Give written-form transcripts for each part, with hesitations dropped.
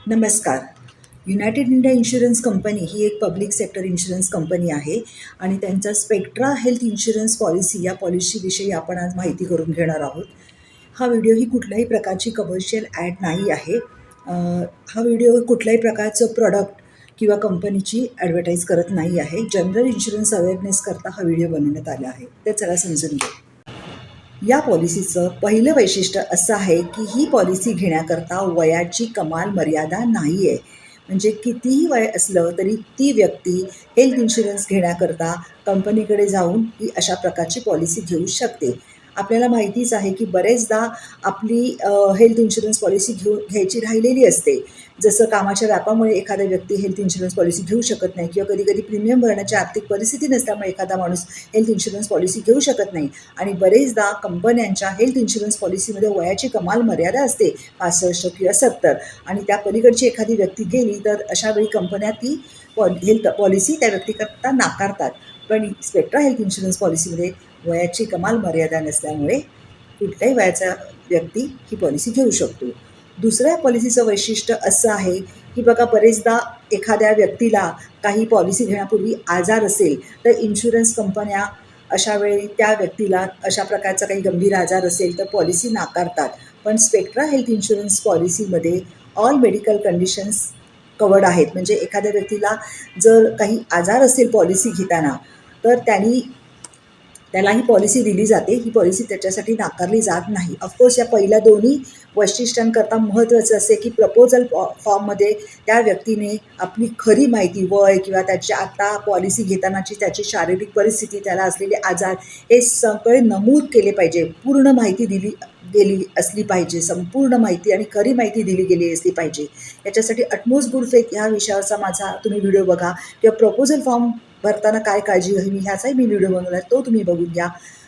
नमस्कार. United India insurance company ही एक public sector insurance company आहे आणि त्यांचा स्पेक्ट्रा हेल्थ इन्शुरन्स पॉलिसी या पॉलिसीविषयी आपण आज माहिती करून घेणार आहोत. हा व्हिडिओ ही कुठल्याही प्रकारची कमर्शियल ॲड नाही आहे. हा व्हिडिओ कुठल्याही प्रकारचं प्रॉडक्ट किंवा कंपनीची ॲडव्हर्टाईज करत नाही आहे. जनरल इन्शुरन्स अवेअरनेस करता हा व्हिडिओ बनवण्यात आला आहे. ते चला समजून घेऊ. या पॉलिसीचं पहिलं वैशिष्ट्य असं आहे की ही पॉलिसी घेण्याकरता वयाची कमाल मर्यादा नाही आहे. म्हणजे कितीही वय असलं तरी ती व्यक्ती हेल्थ इन्शुरन्स घेण्याकरता कंपनीकडे जाऊन ही अशा प्रकारची पॉलिसी घेऊ शकते. आपल्याला माहितीच आहे की बरेचदा आपली हेल्थ इन्शुरन्स पॉलिसी घ्यायची राहिलेली असते. जसं कामाच्या व्यापामुळे एखादा व्यक्ती हेल्थ इन्शुरन्स पॉलिसी घेऊ शकत नाही किंवा कधी कधी प्रीमियम भरण्याची आर्थिक परिस्थिती नसल्यामुळे एखादा माणूस हेल्थ इन्शुरन्स पॉलिसी घेऊ शकत नाही. आणि बरेचदा कंपन्यांच्या हेल्थ इन्शुरन्स पॉलिसीमध्ये वयाची कमाल मर्यादा असते 65 किंवा 70 आणि त्या पलीकडची एखादी व्यक्ती गेली तर अशावेळी कंपन्या ती हेल्थ पॉलिसी त्या व्यक्तीकरता नाकारतात. पण स्पेक्ट्रा हेल्थ इन्शुरन्स पॉलिसीमध्ये वयाची कमाल मर्यादा नसल्यामुळे कुठल्याही वयाचा व्यक्ती ही पॉलिसी घेऊ शकतो. दुसऱ्या पॉलिसीचं वैशिष्ट्य असं आहे की बघा, बरेचदा एखाद्या व्यक्तीला काही पॉलिसी घेण्यापूर्वी आजार असेल तर इन्शुरन्स कंपन्या अशा वेळी त्या व्यक्तीला अशा प्रकारचा काही गंभीर आजार असेल तर पॉलिसी नाकारतात. पण स्पेक्ट्रा हेल्थ इन्शुरन्स पॉलिसीमध्ये ऑल मेडिकल कंडिशन्स कवर्ड आहेत. म्हणजे एखाद्या व्यक्तीला जर काही आजार असेल पॉलिसी घेताना तर त्याला ही पॉलिसी दिली जाते. ही पॉलिसी त्याच्यासाठी नाकारली जात नाही. ऑफकोर्स या पहिल्या दोन्ही वैशिष्ट्यांकरता महत्त्वाचं असे की प्रपोजल फॉर्ममध्ये त्या व्यक्तीने आपली खरी माहिती, वय किंवा त्याची आता पॉलिसी घेतानाची त्याची शारीरिक परिस्थिती, त्याला असलेले आजार हे सगळे नमूद केले पाहिजे. पूर्ण माहिती दिली गेली असली पाहिजे. संपूर्ण माहिती आणि खरी माहिती दिली गेली असली पाहिजे. याच्यासाठी अटमोस्ट गुड फेथ ह्या विषयावरचा माझा तुम्ही व्हिडिओ बघा किंवा प्रपोजल फॉर्म भरताना काय काळजी घ्यावी ह्याचाही मी व्हिडिओ बनवला आहे, तो तुम्ही बघून घ्या.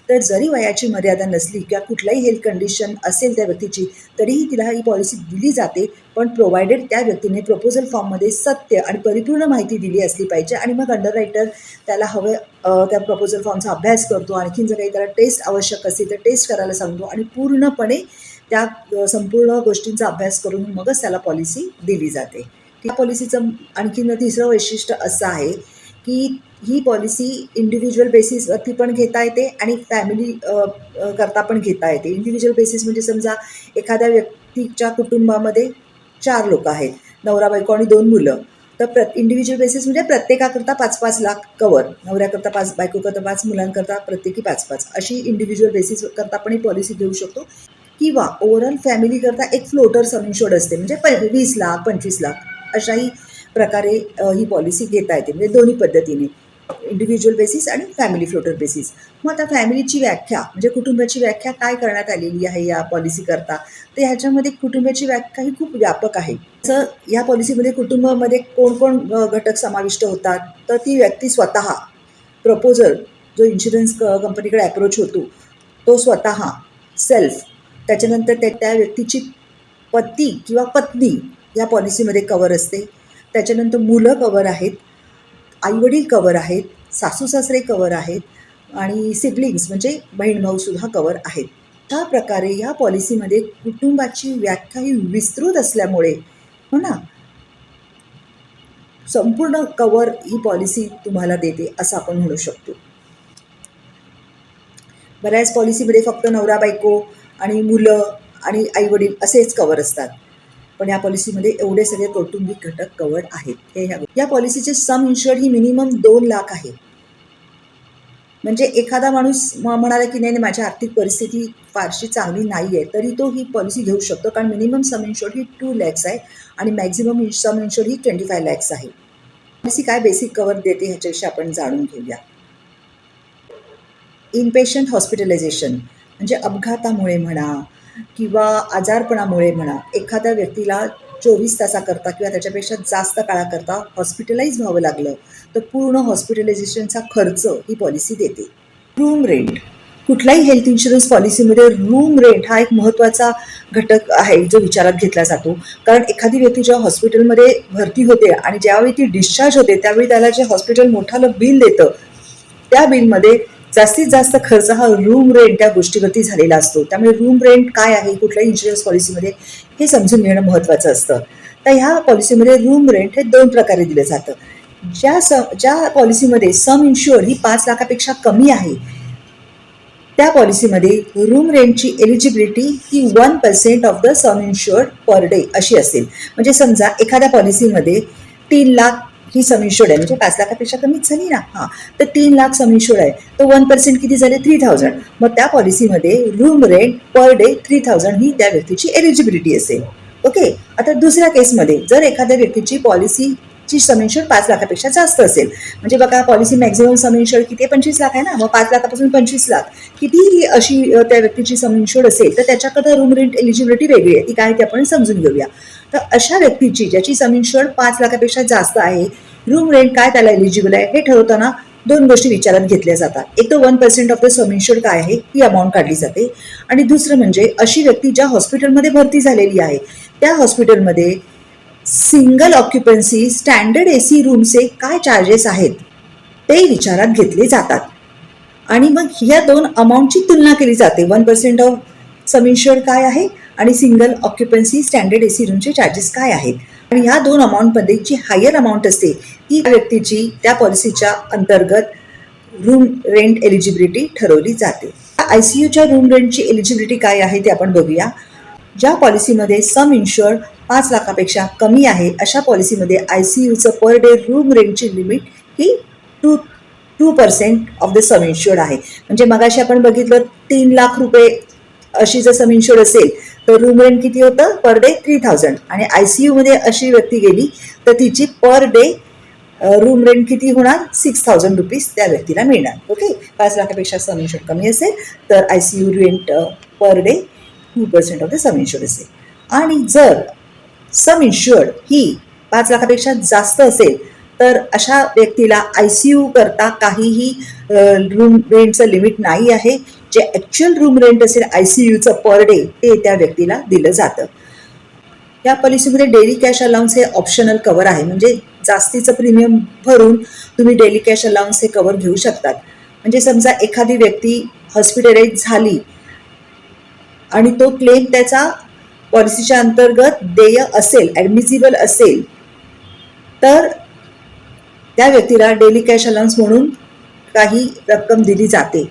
तर जरी वयाची मर्यादा नसली किंवा कुठलाही हेल्थ कंडिशन असेल त्या व्यक्तीची तरीही तिला ही पॉलिसी दिली जाते. पण प्रोव्हायडेड त्या व्यक्तीने प्रपोजल फॉर्ममध्ये सत्य आणि परिपूर्ण माहिती दिली असली पाहिजे. आणि मग अंडररायटर त्याला त्या प्रपोजल फॉर्मचा अभ्यास करतो. आणखीन जर काही त्याला टेस्ट आवश्यक असेल तर टेस्ट करायला सांगतो आणि पूर्णपणे त्या संपूर्ण गोष्टींचा अभ्यास करून मगच त्याला पॉलिसी दिली जाते. त्या पॉलिसीचं आणखीन तिसरं वैशिष्ट्य असं आहे की ही पॉलिसी इंडिव्हिज्युअल बेसिसवरती पण घेता येते आणि फॅमिली करता पण घेता येते. इंडिव्हिज्युअल बेसिस म्हणजे समजा एखाद्या व्यक्तीच्या कुटुंबामध्ये 4 लोक आहेत, नवरा बायको आणि 2 मुलं. तर इंडिव्हिज्युअल बेसिस म्हणजे प्रत्येकाकरता 5-5 लाख कवर, नवऱ्याकरता 5, बायकोकरता 5, मुलांकरता प्रत्येकी 5-5 अशी इंडिव्हिज्युअल बेसिस करता पण ही पॉलिसी घेऊ शकतो. किंवा ओव्हरऑल फॅमिलीकरता एक फ्लोटर सम इन्शुर्ड असते. म्हणजे 20 लाख 25 लाख अशाही प्रकारे ही पॉलिसी घेता येते. म्हणजे दोन्ही पद्धतीने इंडिव्हिज्युअल बेसिस आणि फॅमिली फ्लोटर बेसिस. मग आता फॅमिलीची व्याख्या म्हणजे कुटुंबाची व्याख्या काय करण्यात आलेली आहे या पॉलिसीकरता, तर ह्याच्यामध्ये कुटुंबाची व्याख्या ही खूप व्यापक आहे. जर या पॉलिसीमध्ये कुटुंबामध्ये कोण कोण घटक समाविष्ट होतात तर ती व्यक्ती स्वतः, प्रपोजल जो इन्शुरन्स कंपनीकडे अप्रोच होतो तो स्वतः, सेल्फ, त्याच्यानंतर त्या व्यक्तीची पती किंवा पत्नी या पॉलिसीमध्ये कवर असते. त्याच्यानंतर मुलं कवर आहेत, आईवडील कवर आहेत, सासू सासरे कवर आहेत आणि सिबलिंग्स म्हणजे बहीण भाऊसुद्धा कवर आहेत. अशा प्रकारे या पॉलिसीमध्ये कुटुंबाची व्याख्या ही विस्तृत असल्यामुळे हो ना, संपूर्ण कवर ही पॉलिसी तुम्हाला देते असं आपण म्हणू शकतो. बऱ्याच पॉलिसीमध्ये फक्त नवरा बायको आणि मुलं आणि आईवडील असेच कवर असतात. पण या पॉलिसीमध्ये एवढे सगळे कौटुंबिक घटक कवर्ड आहेत. या पॉलिसीचे सम इन्शुर्ड ही मिनिमम 2 लाख आहे. म्हणजे एखादा माणूस म्हणाला की नाही माझी आर्थिक परिस्थिती फारशी चांगली नाही आहे तरी तो ही पॉलिसी घेऊ शकतो. कारण मिनिमम सम इन्शुर्ड ही 2 lakhs आहे आणि मॅक्झिमम सम इन्शुर्ड ही 25 lakhs आहे. पॉलिसी काय बेसिक कवर देते ह्याच्याविषयी आपण जाणून घेऊया. इनपेशंट हॉस्पिटलायझेशन म्हणजे अपघातामुळे म्हणा किंवा आजारपणामुळे म्हणा एखाद्या व्यक्तीला 24 तासाकरता किंवा त्याच्यापेक्षा जास्त काळाकरता हॉस्पिटलाइज व्हावं लागलं तर पूर्ण हॉस्पिटलायझेशनचा खर्च ही पॉलिसी देते. रूम रेंट, कुठल्याही हेल्थ इन्शुरन्स पॉलिसीमध्ये रूम रेंट हा एक महत्त्वाचा घटक आहे जो विचारात घेतला जातो. कारण एखादी व्यक्ती जेव्हा हॉस्पिटलमध्ये भरती होते आणि ज्यावेळी ती डिस्चार्ज होते त्यावेळी त्याला जे हॉस्पिटल मोठालं बिल देतं त्या बिलमध्ये जास्तीत जास्त खर्च हा रूम रेंट त्या गोष्टीवरती झालेला असतो. त्यामुळे रूम रेंट काय आहे कुठल्याही इन्शुरन्स पॉलिसीमध्ये हे समजून घेणं महत्त्वाचं असतं. तर ह्या पॉलिसीमध्ये रूम रेंट हे 2 प्रकारे दिलं जातं. ज्या पॉलिसीमध्ये सम इन्शुअर्ड ही 5 लाखापेक्षा कमी आहे, त्या पॉलिसीमध्ये रूम रेंटची एलिजिबिलिटी ही 1% of the sum insured per day अशी असेल. म्हणजे समजा एखाद्या पॉलिसीमध्ये 3 लाख ही सम इन्शुअर्ड आहे, म्हणजे 5 लाखापेक्षा कमीच झाली ना. तर 3 लाख सम इन्शुअर्ड आहे, तर 1% किती झाले? 3000. मग त्या पॉलिसीमध्ये रूम रेंट पर डे 3000 ही त्या व्यक्तीची एलिजिबिलिटी असेल. ओके. आता दुसऱ्या केसमध्ये जर एखाद्या व्यक्तीची पॉलिसीची सम इन्शुअर्ड 5 लाखापेक्षा जास्त असेल, म्हणजे बघा पॉलिसी मॅक्झिमम सम इन्शुअर्ड किती आहे? 25 लाख आहे ना. मग 5 लाखापासून 25 लाख किती अशी त्या व्यक्तीची सम इन्शुअर्ड असेल, तर त्याच्याकडे रूम रेंट एलिजिबिलिटी वेगळी आहे. ती काय ते आपण समजून घेऊया. तर अशा व्यक्तीची ज्याची सम इन्शुअर्ड 5 लाखापेक्षा जास्त आहे, रूम रेंट काय त्याला एलिजिबल आहे हे ठरवताना 2 गोष्टी विचारात घेतल्या जातात. एक तर 1% ऑफ द सम इन्शुअर्ड काय आहे ही अमाऊंट काढली जाते, आणि दुसरं म्हणजे अशी व्यक्ती ज्या हॉस्पिटलमध्ये भरती झालेली आहे त्या हॉस्पिटलमध्ये सिंगल ऑक्युपन्सी स्टँडर्ड AC रूमचे काय चार्जेस आहेत ते विचारात घेतले जातात. आणि मग ह्या 2 अमाऊंटची तुलना केली जाते. 1% ऑफ सम इन्शुअर्ड काय आहे आणि सिंगल ऑक्युपन्सी स्टँडर्ड AC रूमचे चार्जेस काय आहेत. आणि ह्या 2 अमाऊंटमध्ये जी हायर अमाऊंट असते ती व्यक्तीची त्या पॉलिसीच्या अंतर्गत रूम रेंट एलिजिबिलिटी ठरवली जाते. ICUच्या रूम रेंटची एलिजिबिलिटी काय आहे ते आपण बघूया. ज्या पॉलिसीमध्ये सम इन्शुअर्ड 5 लाखापेक्षा कमी आहे अशा पॉलिसीमध्ये ICUचं पर डे रूम रेंटची लिमिट ही 2% ऑफ द सम इन्शुअर्ड आहे. म्हणजे मगाशी आपण बघितलं 3 लाख रुपये अशी जर सम इन्शुअर्ड असेल तर रूम रेंट किती होतं? Per day 3000. आणि ICUमध्ये अशी व्यक्ती गेली तर तिची पर डे रूम रेंट किती होणार? 6000 रुपीज त्या व्यक्तीला मिळणार. ओके. 5 लाखापेक्षा सम इन्शुअर्ड कमी असेल तर ICU rent per day 2% of the sum insured असेल. आणि जर सम इन्शुअर्ड ही 5 लाखापेक्षा जास्त असेल तर अशा व्यक्तीला ICU करता काहीही रूम रेंटचं लिमिट नाही आहे. जे ॲक्च्युअल रूम रेंट असेल ICUचं पर डे ते त्या व्यक्तीला दिलं जातं. या पॉलिसीमध्ये डेली कॅश अलाउन्स हे ऑप्शनल कवर आहे, म्हणजे जास्तीचं प्रीमियम भरून तुम्ही डेली कॅश अलाउन्स हे कवर घेऊ शकतात. म्हणजे समजा एखादी व्यक्ती हॉस्पिटलाइज झाली आणि तो क्लेम त्याचा पॉलिसीच्या अंतर्गत देय असेल, ॲडमिसिबल असेल, तर त्या व्यक्तीला डेली कॅश अलाउन्स म्हणून काही रक्कम दिली जाते.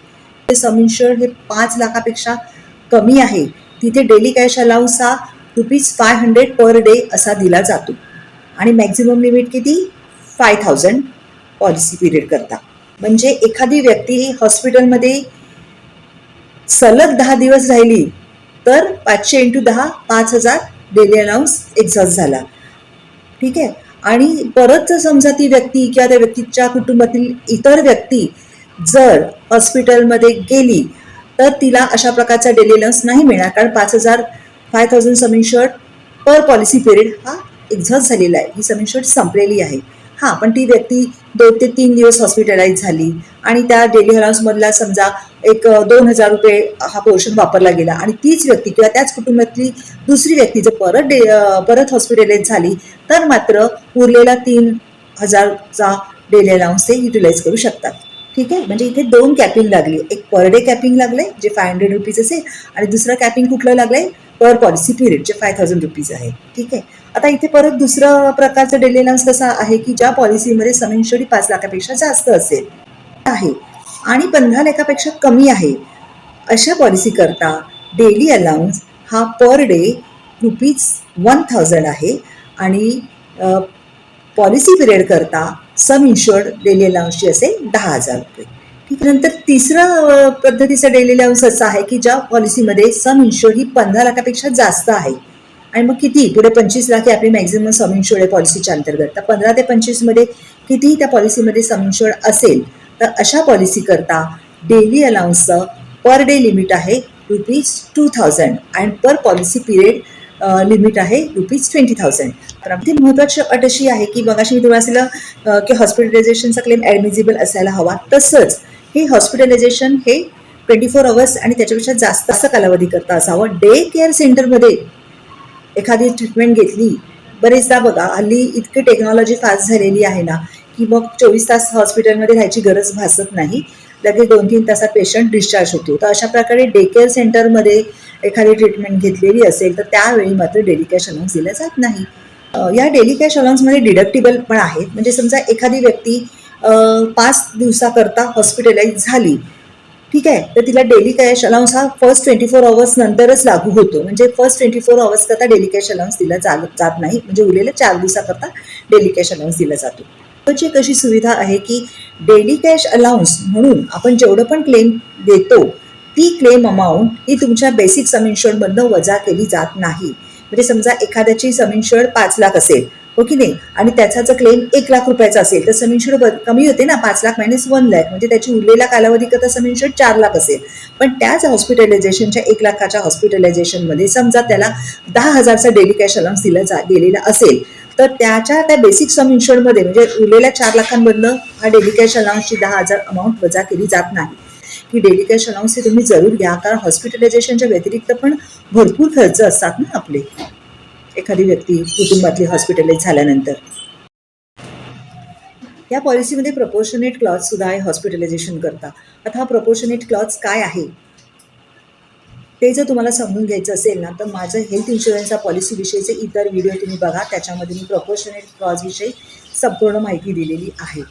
सम इन्शुअर्ड हे 5 लाखापेक्षा कमी आहे तिथे डेली कॅश अलाउन्स हा ₹500 पर डे असा दिला जातो. आणि मॅक्झिमम लिमिट किती? 5000 पॉलिसी पिरियड करता. म्हणजे एखादी व्यक्ती हॉस्पिटलमध्ये सलग 10 दिवस राहिली तर 500 × 10 5000 डेली अलाउन्स एक्झॉस्ट झाला. ठीक आहे. आणि परत जर समजा ती व्यक्ती किंवा त्या व्यक्तीच्या कुटुंबातील इतर व्यक्ती जर हॉस्पिटलमध्ये गेली तर तिला अशा प्रकारचा डेली अलाउन्स नाही मिळणार, कारण 5000 सम इन्शुअर्ड पर पॉलिसी पिरियड हा एक्झॉस्ट झालेला आहे. ही सम इन्शुअर्ड संपलेली आहे. पण ती व्यक्ती 2 ते 3 दिवस हॉस्पिटलाइज झाली आणि त्या डेली अलाउन्समधला समजा एक 2000 रुपये हा पोर्शन वापरला गेला आणि तीच व्यक्ती किंवा त्याच कुटुंबातली दुसरी व्यक्ती जर परत हॉस्पिटलाइज झाली तर मात्र उरलेला 3000चा डेली अलाउन्स ते युटिलाइज करू शकतात. ठीक आहे. म्हणजे इथे 2 कॅपिंग लागली. एक पर डे कॅपिंग लागले जे 500 रुपीज असेल, आणि दुसरं कॅपिंग कुठलं लागलंय? पर पॉलिसी पिरियड जे 5000 रुपीज आहे. ठीक आहे. आता इथे परत दुसरं प्रकारचं डेली अलाउन्स कसा आहे की ज्या पॉलिसीमध्ये सम इन्शुअर्ड 5 लाखापेक्षा जास्त असेल आहे आणि 15 लाखापेक्षा कमी आहे अशा पॉलिसी करता डेली अलाउन्स हा पर डे ₹1000 आहे. आणि पॉलिसी पिरियड करता सम इन्शुअर्ड डेली अलाउन्सची असेल 10,000 रुपये. ठीक आहे. नंतर तिसरा पद्धतीचा डेली अलाउन्स असा आहे की ज्या पॉलिसीमध्ये सम इन्शुअर्ड ही 15 लाखापेक्षा जास्त आहे आणि मग किती पुढे 25 लाख ही आपली मॅक्झिमम सम इन्शुअर्ड आहे पॉलिसीच्या अंतर्गत. तर 15 ते 25 मध्ये किती त्या पॉलिसीमध्ये सम इन्शुअर्ड असेल तर अशा पॉलिसी करता डेली अलाउन्सचं पर डे लिमिट आहे ₹2000 आणि पर पॉलिसी पिरियड लिमिट आहे ₹20,000. तर अगदी महत्त्वाची अट अशी आहे की मगाशी मी तुम्हाला सांगितलं की हॉस्पिटलायझेशनचा क्लेम ॲडमिसिबल असायला हवा, तसंच हे हॉस्पिटलायझेशन हे 24 आवर्स आणि त्याच्यापेक्षा जास्त कालावधी करता असावं. डे केअर सेंटरमध्ये एखादी ट्रीटमेंट घेतली, बरेचदा बघा हल्ली इतकी टेक्नॉलॉजी फास्ट झालेली आहे ना की मग 24 तास हॉस्पिटलमध्ये राहायची गरज भासत नाही, लगेच 2-3 तासात पेशंट डिस्चार्ज होतो. तर अशा प्रकारे डे केअर सेंटरमध्ये एखादी ट्रीटमेंट घेतलेली असेल तर त्यावेळी मात्र डेली कॅश अलाउन्स दिला जात नाही. या डेली कॅश अलाउन्समध्ये डिडक्टिबल पण आहेत. म्हणजे समजा एखादी व्यक्ती 5 दिवसाकरता हॉस्पिटलाइज झाली, ठीक आहे, तर तिला डेली कॅश अलाउन्स हा फर्स्ट 24 अवर्स नंतरच लागू होतो. म्हणजे फर्स्ट 24 अवर्स करता डेली कॅश अलाउन्स दिला जात नाही. म्हणजे उरलेल्या 4 दिवसाकरता डेली कॅश अलाउन्स दिला जातो. त्याची एक अशी सुविधा आहे की डेली कॅश अलाउन्स म्हणून आपण जेवढं पण क्लेम देतो ती क्लेम अमाऊंट ही तुमच्या बेसिक सम इन्शुर्डमधनं वजा केली जात नाही. म्हणजे समजा एखाद्याची सम इन्शुर्ड 5 लाख असेल, हो की नाही, आणि त्याचा जर क्लेम 1 लाख रुपयाचा असेल तर सम इन्शुर्ड कमी होते ना. 5 लाख मायनस 1 लाख म्हणजे त्याची उरलेला कालावधी करता सम इन्शुर्ड 4 लाख असेल. पण त्याच हॉस्पिटलायझेशनच्या 1 लाखाच्या हॉस्पिटलायझेशनमध्ये समजा त्याला 10,000चा डेली कॅश अलाउन्स गेलेला असेल, तर त्या बेसिक सम इन्शुर्डमध्ये म्हणजे उरलेल्या 4 लाखांमधनं हा डेली कॅश अलाउन्सची 10,000 अमाऊंट वजा केली जात नाही. की डेली कॅश अलाउन्स हे तुम्ही जरूर घ्या, कारण हॉस्पिटलायझेशनच्या व्यतिरिक्त पण भरपूर खर्च असतात ना आपले, एखादी व्यक्ती कुटुंबातली हॉस्पिटलाइज झाल्यानंतर. या पॉलिसीमध्ये प्रपोर्शनेट क्लॉज सुद्धा आहे हॉस्पिटलायझेशन करता. आता हा प्रपोर्शनेट क्लॉज काय आहे ते जर तुम्हाला समजून घ्यायचं असेल ना, तर माझं हेल्थ इन्शुरन्सच्या पॉलिसीविषयीचे इतर व्हिडिओ तुम्ही बघा. त्याच्यामध्ये मी प्रपोर्शनेट क्लॉजविषयी संपूर्ण माहिती दिलेली आहे.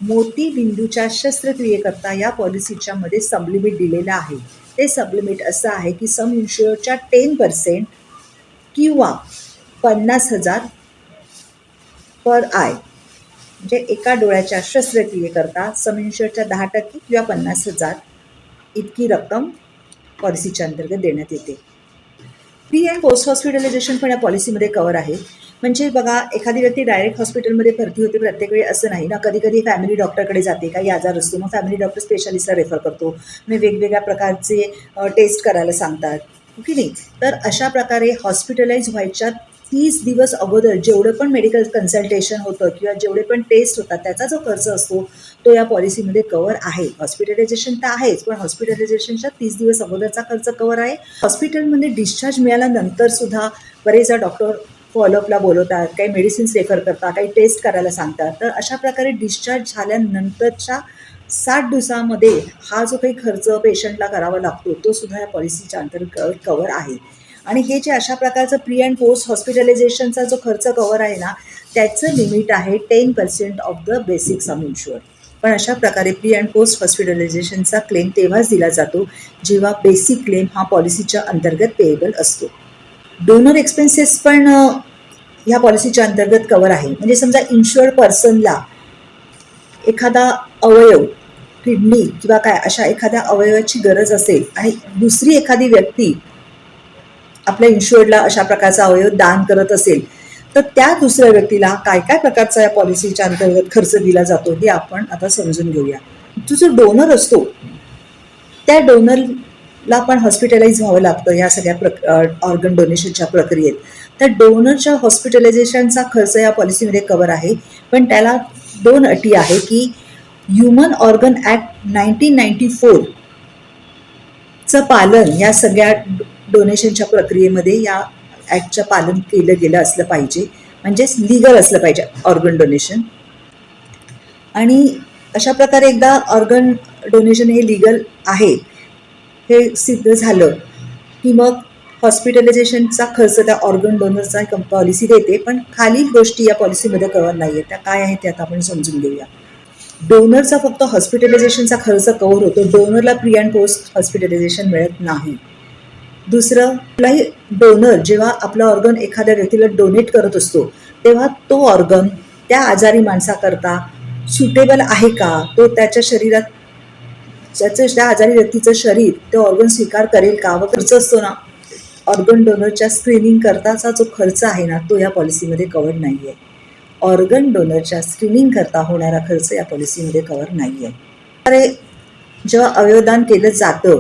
मोतीबिंदूच्या शस्त्रक्रियेकरता या पॉलिसीच्या मध्ये सबलिमिट दिलेलं आहे. ते सबलिमिट असं आहे की सम इन्शुअरच्या 10% किंवा 50,000 पर आय. म्हणजे एका डोळ्याच्या शस्त्रक्रियेकरता सम इन्शुअरच्या 10% किंवा 50,000 इतकी रक्कम पॉलिसीच्या अंतर्गत देण्यात येते. प्री अँड पोस्ट हॉस्पिटलायझेशन पण या पॉलिसीमध्ये कवर आहे. म्हणजे बघा, एखादी व्यक्ती डायरेक्ट हॉस्पिटलमध्ये भरती होते प्रत्येक वेळी असं नाही ना. कधी कधी फॅमिली डॉक्टरकडे जाते, काही आजार असतो, मग फॅमिली डॉक्टर स्पेशालिस्टला रेफर करतो, मग वेगवेगळ्या प्रकारचे टेस्ट करायला सांगतात, की नाही. तर अशा प्रकारे हॉस्पिटलाइज व्हायच्या 30 दिवस अगोदर जेवढं पण मेडिकल कन्सल्टेशन होतं किंवा जेवढे पण टेस्ट होतात त्याचा जो खर्च असतो तो या पॉलिसीमध्ये कवर आहे. हॉस्पिटलायझेशन तर आहेच, पण हॉस्पिटलायझेशनच्या 30 दिवस अगोदरचा खर्च कवर आहे. हॉस्पिटलमध्ये डिस्चार्ज मिळाल्यानंतर सुद्धा बरेचदा डॉक्टर फॉलोअपला बोलवतात, काही मेडिसिन्स रेफर करतात, काही टेस्ट करायला सांगतात. तर अशा प्रकारे डिस्चार्ज झाल्यानंतरच्या 60 दिवसामध्ये हा जो काही खर्च पेशंटला करावा लागतो तो सुद्धा या पॉलिसीच्या अंतर्गत कवर आहे. आणि हे जे अशा प्रकारचं प्री अँड पोस्ट हॉस्पिटलायझेशनचा जो खर्च कवर आहे ना, त्याचं लिमिट आहे 10% of the basic sum insured. पण अशा प्रकारे प्री अँड पोस्ट हॉस्पिटलायझेशनचा क्लेम तेव्हाच दिला जातो जेव्हा बेसिक क्लेम हा पॉलिसीच्या अंतर्गत पेएबल असतो. डोनर एक्सपेन्सेस पण ह्या पॉलिसीच्या अंतर्गत कवर आहे. म्हणजे समजा इन्शुअर्ड पर्सनला एखादा अवयव, किडनी किंवा काय अशा एखाद्या अवयवाची गरज असेल आणि दुसरी एखादी व्यक्ती आपल्या इन्शुअर्डला अशा प्रकारचा अवयव दान करत असेल, तर त्या दुसऱ्या व्यक्तीला काय काय प्रकारचा या पॉलिसीच्या अंतर्गत खर्च दिला जातो हे आपण आता समजून घेऊया. जो डोनर असतो त्या डोनरला पण हॉस्पिटलाइज व्हावं लागतं या सगळ्या ऑर्गन डोनेशनच्या प्रक्रियेत. तर डोनरच्या हॉस्पिटलायझेशनचा खर्च या पॉलिसीमध्ये कवर आहे. पण त्याला 2 अटी आहे की ह्युमन ऑर्गन ॲक्ट 1994 चं पालन या सगळ्या डोनेशनच्या प्रक्रियेमध्ये या ॲक्टचं पालन केलं गेलं असलं पाहिजे. म्हणजेच लिगल असलं पाहिजे ऑर्गन डोनेशन. आणि अशा प्रकारे एकदा ऑर्गन डोनेशन हे लिगल आहे हे सिद्ध झालं की मग हॉस्पिटलायझेशनचा खर्च त्या ऑर्गन डोनरचा पॉलिसी देते. पण खालील गोष्टी या पॉलिसीमध्ये कव्हर नाही आहेत. त्या काय आहेत ते आता आपण समजून घेऊया. डोनरचा फक्त हॉस्पिटलायझेशनचा खर्च कव्हर होतो. डोनरला प्री अँड पोस्ट हॉस्पिटलायझेशन मिळत नाही. दुसरं, कुठलाही डोनर जेव्हा आपलं ऑर्गन एखाद्या व्यक्तीला डोनेट करत असतो तेव्हा तो ऑर्गन त्या आजारी माणसाकरता सुटेबल आहे का, तो त्याच्या शरीरात त्या आजारी व्यक्तीचं शरीर ते ऑर्गन स्वीकार करेल का, व खर्च असतो ना ऑर्गन डोनरच्या स्क्रीनिंग करताचा जो खर्च आहे ना तो या पॉलिसीमध्ये कव्हर नाही आहे. ऑर्गन डोनरच्या स्क्रीनिंग करता होणारा खर्च या पॉलिसीमध्ये कव्हर नाही आहे. अरे, जेव्हा अवयवदान केलं जातं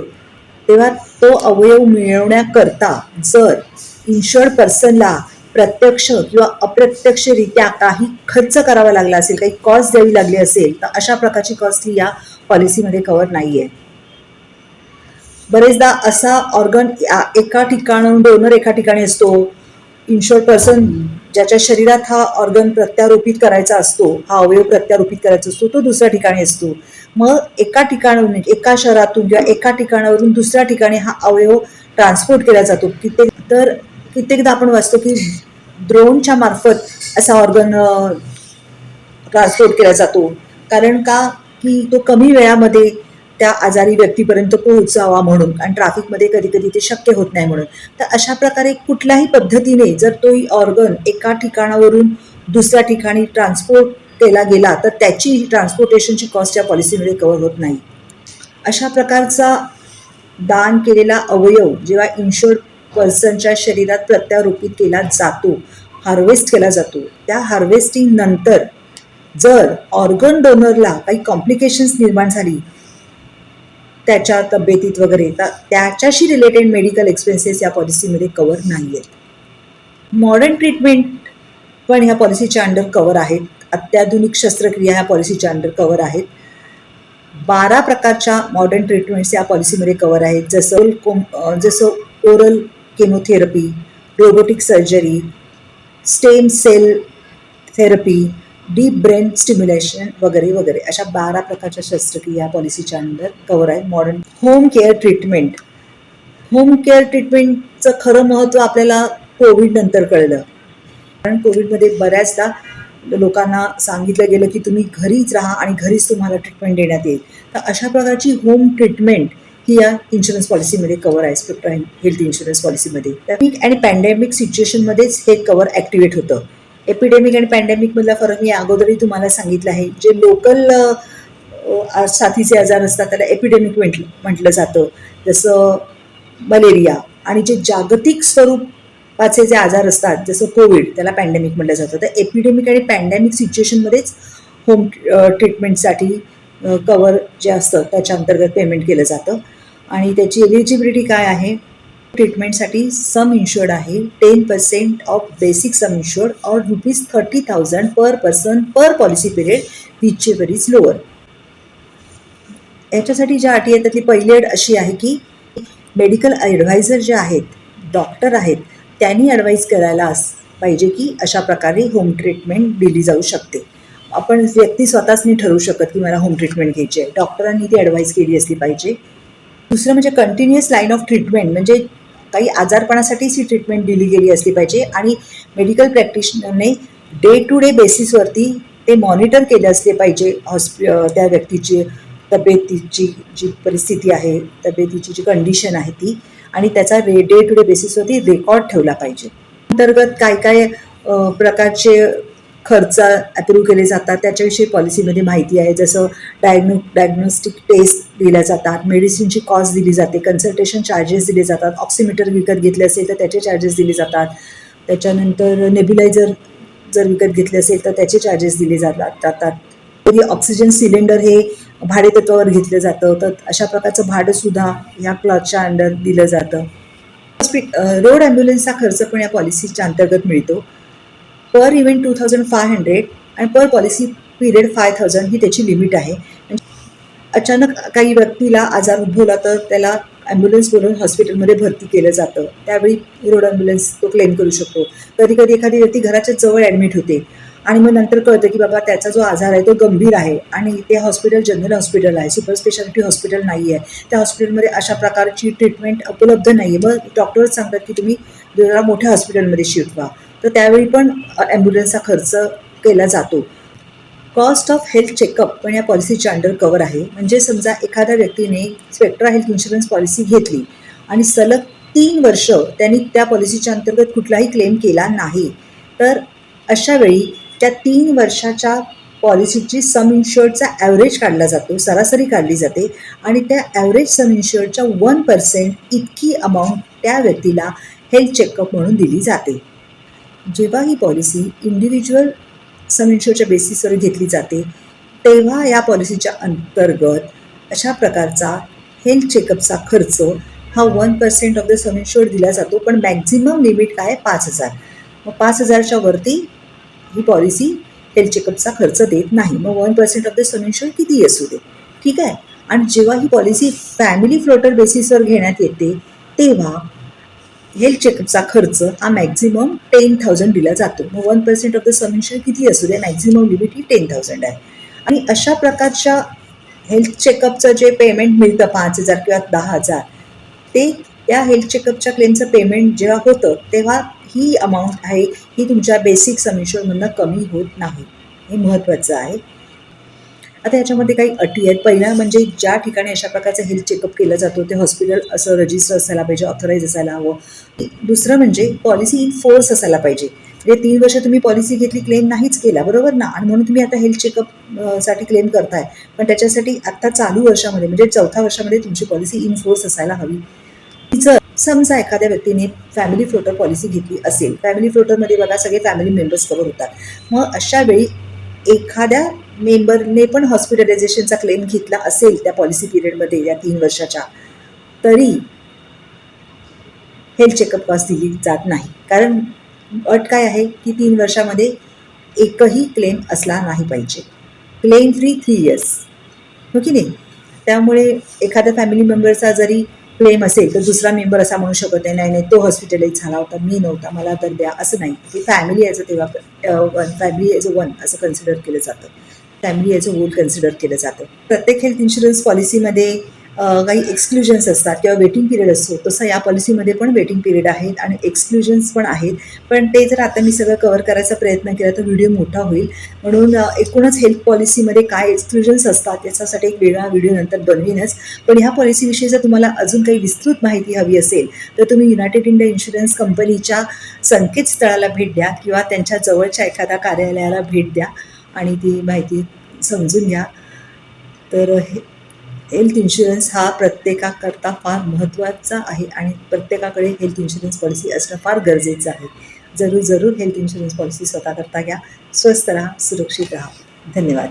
तेव्हा तो अवयव मिळवण्याकरता जर इन्शुअर्ड पर्सनला प्रत्यक्ष किंवा अप्रत्यक्षरित्या काही खर्च करावा लागला असेल, काही कॉस्ट द्यावी लागली असेल, तर अशा प्रकारची कॉस्ट ही या पॉलिसीमध्ये कव्हर नाही आहे. बरेचदा असा ऑर्गन एका ठिकाणाहून डोनर एका ठिकाणी असतो, इन्शुअर्ड पर्सन ज्याच्या शरीरात हा ऑर्गन प्रत्यारोपित करायचा असतो, हा अवयव प्रत्यारोपित करायचा असतो, तो दुसऱ्या ठिकाणी असतो. मग एका ठिकाणाहून, एका शहरातून किंवा एका ठिकाणावरून दुसऱ्या ठिकाणी हा अवयव ट्रान्सपोर्ट केला जातो. कित्येकदा आपण वाचतो की ड्रोनच्या मार्फत असा ऑर्गन ट्रान्सपोर्ट केला जातो. कारण का, की तो कमी वेळामध्ये त्या आजारी व्यक्तीपर्यंत पोहोचावा म्हणून, आणि ट्रॅफिकमध्ये कधी कधी ते शक्य होत नाही म्हणून. तर अशा प्रकारे कुठल्याही पद्धतीने जर तो ऑर्गन एका ठिकाणावरून दुसऱ्या ठिकाणी ट्रान्सपोर्ट केला गेला तर त्याची ट्रान्सपोर्टेशनची कॉस्ट या पॉलिसीमध्ये कव्हर होत नाही. अशा प्रकारचा दान केलेला अवयव जेव्हा इन्शुर्ड पर्सनच्या शरीरात प्रत्यारोपित केला जातो, हार्वेस्ट केला जातो, त्या हार्वेस्टिंग नंतर जर ऑर्गन डोनरला काही कॉम्प्लिकेशन्स निर्माण झाली त्याच्या तब्येतीत वगैरे, तर त्याच्याशी रिलेटेड मेडिकल एक्सपेन्सेस या पॉलिसीमध्ये कव्हर नाही आहेत. मॉडर्न ट्रीटमेंट पण ह्या पॉलिसीच्या अंडर कव्हर आहेत. अत्याधुनिक शस्त्रक्रिया ह्या पॉलिसीच्या अंडर कव्हर आहेत. 12 प्रकारच्या मॉडर्न ट्रीटमेंट्स या पॉलिसीमध्ये कव्हर आहेत, जसं oral chemotherapy, robotic surgery, stem cell therapy, deep brain stimulation वगैरे वगैरे, अशा 12 प्रकारच्या शस्त्रक्रिया या पॉलिसीच्या अंडर कव्हर आहेत. मॉडर्न होम केअर ट्रीटमेंटचं खरं महत्त्व आपल्याला कोविड नंतर कळलं. कारण कोविडमध्ये बऱ्याचदा लोकांना सांगितलं गेलं की तुम्ही घरीच राहा आणि घरीच तुम्हाला ट्रीटमेंट देण्यात येईल. तर अशा प्रकारची होम ट्रीटमेंट ही या इन्शुरन्स पॉलिसीमध्ये कव्हर आहे, स्पेक्ट्रा हेल्थ इन्शुरन्स पॉलिसीमध्ये. आणि पॅन्डेमिक सिच्युएशनमध्येच हे कव्हर ॲक्टिवेट होतं. एपिडेमिक आणि पॅन्डेमिकमधला फरक मी अगोदरही तुम्हाला सांगितलं आहे. जे लोकल साथीचे आजार असतात त्याला एपिडेमिक म्हटलं जातं, जसं मलेरिया. आणि जे जागतिक स्वरूपाचे जे आजार असतात जसं कोविड, त्याला पॅन्डेमिक म्हटलं जातं. तर एपिडेमिक आणि पॅन्डेमिक सिच्युएशनमध्येच होम ट्रीटमेंटसाठी कव्हर जे असतं त्याच्या अंतर्गत पेमेंट केलं जातं. आणि त्याची एलिजिबिलिटी काय आहे? ट्रीटमेंटसाठी सम इन्शुर्ड आहे 10% ऑफ बेसिक सम इन्शुर्ड और ₹30,000 per person per policy period whichever is lower. याच्यासाठी ज्या अटी आहेत त्यातली पहिली अट अशी आहे की मेडिकल ॲडवायझर जे आहेत, डॉक्टर आहेत, त्यांनी ॲडवाईज करायला पाहिजे की अशा प्रकारे होम ट्रीटमेंट दिली जाऊ शकते. आपण व्यक्ती स्वतःच नाही ठरवू शकत की मला होम ट्रीटमेंट घ्यायची आहे, डॉक्टरांनी ती ॲडवाईज केली असली पाहिजे. दुसरं म्हणजे कंटिन्युअस लाईन ऑफ ट्रीटमेंट, म्हणजे काही आजारपणासाठीच ही ट्रीटमेंट दिली गेली असली पाहिजे आणि मेडिकल प्रॅक्टिशनरने डे टू डे बेसिसवरती ते मॉनिटर केले असले पाहिजे त्या व्यक्तीची तब्येतीची जी परिस्थिती आहे, तब्येतीची जी कंडिशन आहे ती, आणि त्याचा डे टू डे बेसिसवरती रेकॉर्ड ठेवला पाहिजे. अंतर्गत काय काय प्रकारचे खर्च अप्रूव्ह केले जातात त्याच्याविषयी पॉलिसीमध्ये माहिती आहे. जसं डायग्नोस्टिक टेस्ट दिल्या जातात, मेडिसिनची कॉस्ट दिली जाते, कन्सल्टेशन चार्जेस दिले जातात, ऑक्सिमीटर विकत घेतले असेल तर त्याचे चार्जेस दिले जातात, त्याच्यानंतर नेब्युलायझर जर विकत घेतले असेल तर त्याचे चार्जेस दिले जातात. तरी ऑक्सिजन सिलेंडर हे भाडेतत्वावर घेतलं जातं, तर अशा प्रकारचं भाडंसुद्धा ह्या क्लॉजच्या अंडर दिलं जातं. रोड ॲम्ब्युलन्सचा खर्च पण या पॉलिसीच्या अंतर्गत मिळतो. पर इव्हेंट 2,500 आणि पर पॉलिसी पिरियड 5,000 ही त्याची लिमिट आहे. अचानक काही व्यक्तीला आजार उद्भवला तर त्याला ॲम्ब्युलन्स बोलवून हॉस्पिटलमध्ये भरती केलं जातं, त्यावेळी रोड ॲम्ब्युलन्स तो क्लेम करू शकतो. कधी कधी एखादी व्यक्ती घराच्या जवळ ॲडमिट होते आणि मग नंतर कळतं की बाबा त्याचा जो आजार आहे तो गंभीर आहे आणि ते हॉस्पिटल जनरल हॉस्पिटल आहे, सुपर स्पेशालिटी हॉस्पिटल नाही आहे, त्या हॉस्पिटलमध्ये अशा प्रकारची ट्रीटमेंट उपलब्ध नाही आहे. मग डॉक्टर्स सांगतात की तुम्ही जरा मोठ्या हॉस्पिटलमध्ये शिफ्ट व्हा, तर त्यावेळी पण ॲम्ब्युलन्सचा खर्च केला जातो. कॉस्ट ऑफ हेल्थ चेकअप पण या पॉलिसीच्या अंडर कव्हर आहे. म्हणजे समजा एखाद्या व्यक्तीने स्पेक्ट्रा हेल्थ इन्शुरन्स पॉलिसी घेतली आणि सलग 3 वर्ष त्यांनी त्या पॉलिसीच्या अंतर्गत कुठलाही क्लेम केला नाही, तर अशा वेळी त्या 3 वर्षाच्या पॉलिसीची सम इन्शुर्डचा ॲव्हरेज काढला जातो, सरासरी काढली जाते आणि त्या ॲव्हरेज सम इन्शुर्डच्या 1% इतकी अमाऊंट त्या व्यक्तीला हेल्थ चेकअप म्हणून दिली जाते. जेव्हा ही पॉलिसी इंडिव्हिज्युअल सम इन्शुर्डच्या बेसिसवर घेतली जाते तेव्हा या पॉलिसीच्या अंतर्गत अशा प्रकारचा हेल्थ चेकअपचा खर्च हा 1% ऑफ द सम इन्शुर्ड दिला जातो. पण मॅक्झिमम लिमिट काय? 5,000. मग 5,000च्या वरती ही पॉलिसी हेल्थ चेकअपचा खर्च देत नाही. मग 1% ऑफ द सम इन्शुर्ड कितीही असू दे, ठीक आहे. आणि जेव्हा ही पॉलिसी फॅमिली फ्लोटर बेसिसवर घेण्यात येते तेव्हा हेल्थ चेकअपचा खर्च हा मॅक्झिमम 10,000 दिला जातो. मग 1% ऑफ द सम इन्शुर्ड किती असू दे, मॅक्झिमम लिमिट ही 10,000 आहे. आणि अशा प्रकारच्या हेल्थ चेकअपचं जे पेमेंट मिळतं 5,000 किंवा 10,000, ते त्या हेल्थ चेकअपच्या क्लेमचं पेमेंट जेव्हा होतं तेव्हा ही अमाऊंट आहे ही तुमच्या बेसिक सम इन्शुअरमधनं कमी होत नाही. हे महत्त्वाचं आहे. आता याच्यामध्ये काही अटी आहेत. पहिला म्हणजे ज्या ठिकाणी अशा प्रकारचं हेल्थ चेकअप केलं जातो ते हॉस्पिटल असं रजिस्टर असायला पाहिजे, ऑथराईज असायला हवं. दुसरं म्हणजे पॉलिसी इन फोर्स असायला पाहिजे. म्हणजे 3 वर्ष तुम्ही पॉलिसी घेतली, क्लेम नाहीच केला, बरोबर ना, आणि म्हणून तुम्ही आता हेल्थ चेकअप साठी क्लेम करताय. पण त्याच्यासाठी आत्ता चालू वर्षामध्ये म्हणजे 4थ्या वर्षामध्ये तुमची पॉलिसी इन फोर्स असायला हवी. जर समजा एखाद्या व्यक्तीने फॅमिली फ्लोटर पॉलिसी घेतली असेल, फॅमिली फ्लोटरमध्ये बघा सगळे फॅमिली मेंबर्स कव्हर होतात. मग अशा वेळी एखाद्या मेंबरने पण हॉस्पिटलायझेशनचा क्लेम घेतला असेल त्या पॉलिसी पिरियडमध्ये या 3 वर्षाच्या, तरी हेल्थ चेकअप कॉस्ट दिली जात नाही. कारण अट काय आहे की 3 वर्षामध्ये एकही क्लेम असला नाही पाहिजे. क्लेम फ्री 3 इयर्स, हो की नाही. त्यामुळे एखाद्या फॅमिली मेंबरचा जरी क्लेम असेल तर दुसरा मेंबर असा म्हणू शकत नाही, नाही नाही तो हॉस्पिटलाइज झाला होता, मी नव्हता, मला तर द्या, असं नाही. ती फॅमिली ॲज अ तेव्हा फॅमिली ॲज अ वन असं कन्सिडर केलं जातं. Family as a whole consider केलं जातं. प्रत्येक हेल्थ इन्शुरन्स पॉलिसीमध्ये काही एक्सक्लुजन्स असतात किंवा वेटिंग पिरियड असतो. तसं या पॉलिसीमध्ये पण वेटिंग पिरियड आहेत आणि एक्सक्लुजन्स पण आहेत. पण ते जर आता मी सगळं कव्हर करायचा प्रयत्न केला तर व्हिडिओ मोठा होईल. म्हणून एकूणच हेल्थ पॉलिसीमध्ये काय एक्सक्लुजन्स असतात याच्यासाठी एक वेगळा व्हिडिओ नंतर बनवीनच. पण ह्या पॉलिसीविषयी जर तुम्हाला अजून काही विस्तृत माहिती हवी असेल तर तुम्ही युनायटेड इंडिया इन्शुरन्स कंपनीच्या संकेतस्थळाला भेट द्या किंवा त्यांच्या जवळच्या एखाद्या कार्यालयाला भेट द्या आणि ती माहिती समजून घ्या. तर हेल्थ इन्शुरन्स हा प्रत्येकाकरता फार महत्त्वाचा आहे आणि प्रत्येकाकडे हेल्थ इन्शुरन्स पॉलिसी असणं फार गरजेचं आहे. जरूर हेल्थ इन्शुरन्स पॉलिसी स्वतःकरता घ्या. स्वस्थ राहा, सुरक्षित राहा. धन्यवाद.